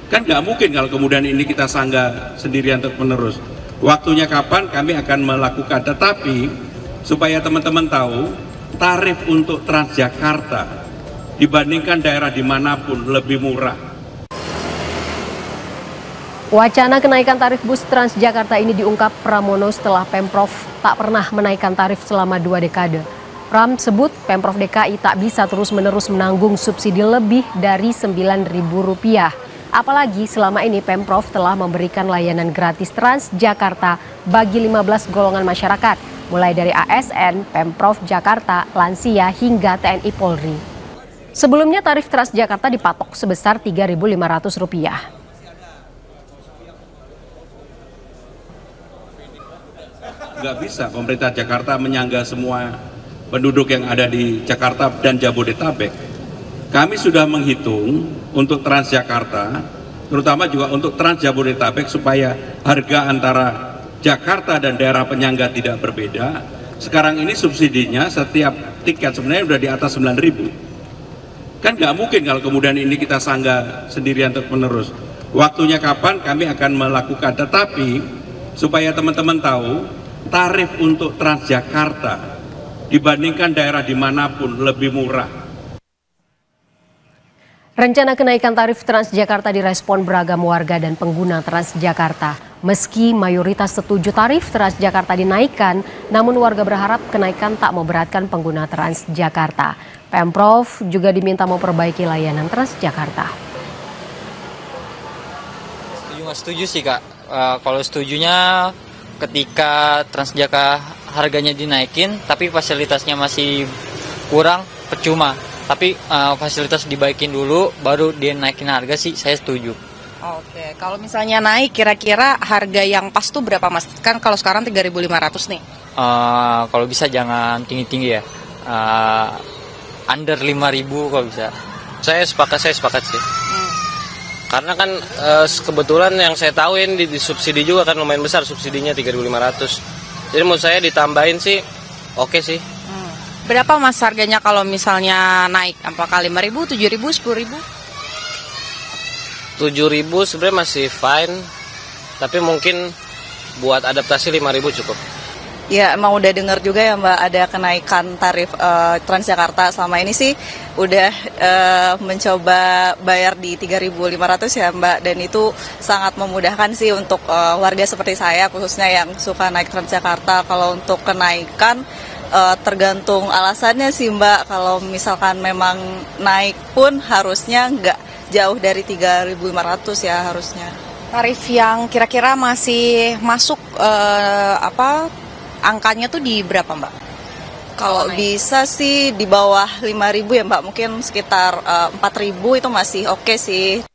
Kan nggak mungkin kalau kemudian ini kita sanggah sendirian terus menerus. Waktunya kapan kami akan melakukan, tetapi supaya teman-teman tahu, tarif untuk Transjakarta dibandingkan daerah dimanapun lebih murah. Wacana kenaikan tarif bus Transjakarta ini diungkap Pramono setelah Pemprov tak pernah menaikkan tarif selama 2 dekade. Pram sebut Pemprov DKI tak bisa terus-menerus menanggung subsidi lebih dari Rp9.000. Apalagi selama ini Pemprov telah memberikan layanan gratis Transjakarta bagi 15 golongan masyarakat, mulai dari ASN, Pemprov Jakarta, lansia hingga TNI Polri. Sebelumnya tarif Transjakarta dipatok sebesar Rp3.500. Nggak bisa pemerintah Jakarta menyangga semua penduduk yang ada di Jakarta dan Jabodetabek. Kami sudah menghitung untuk Transjakarta, terutama juga untuk Trans Jabodetabek, supaya harga antara Jakarta dan daerah penyangga tidak berbeda. Sekarang ini subsidinya setiap tiket sebenarnya udah di atas 9.000. Kan nggak mungkin kalau kemudian ini kita sanggah sendirian terus menerus. Waktunya kapan kami akan melakukan, tetapi supaya teman-teman tahu, tarif untuk Transjakarta dibandingkan daerah dimanapun lebih murah. Rencana kenaikan tarif Transjakarta direspon beragam warga dan pengguna Transjakarta. Meski mayoritas setuju tarif Transjakarta dinaikkan, namun warga berharap kenaikan tak memberatkan pengguna Transjakarta. Pemprov juga diminta memperbaiki layanan Transjakarta. Setuju nggak setuju sih Kak? Kalau setujunya ketika Transjakarta harganya dinaikin tapi fasilitasnya masih kurang, percuma. Tapi fasilitas dibaikin dulu baru dia naikin harga sih, saya setuju. Oke, kalau misalnya naik kira-kira harga yang pas tuh berapa Mas? Kan kalau sekarang 3.500 nih. Kalau bisa jangan tinggi-tinggi ya. Under 5.000 kalau bisa. Saya sepakat sih. Karena kan kebetulan yang saya tahuin di subsidi juga kan lumayan besar, subsidinya 3.500. Jadi menurut saya ditambahin sih oke sih. Berapa Mas harganya kalau misalnya naik? Apakah 5.000, 7.000, 10.000? 7.000 sebenarnya masih fine. Tapi mungkin buat adaptasi 5.000 cukup. Ya emang udah dengar juga ya Mbak ada kenaikan tarif Transjakarta. Selama ini sih udah mencoba bayar di 3.500 ya Mbak. Dan itu sangat memudahkan sih untuk warga seperti saya khususnya yang suka naik Transjakarta. Kalau untuk kenaikan tergantung alasannya sih Mbak. Kalau misalkan memang naik pun harusnya nggak jauh dari 3.500 ya harusnya. Tarif yang kira-kira masih masuk angkanya tuh di berapa Mbak? Kalau bisa sih di bawah 5.000 ya Mbak, mungkin sekitar 4.000 itu masih oke sih.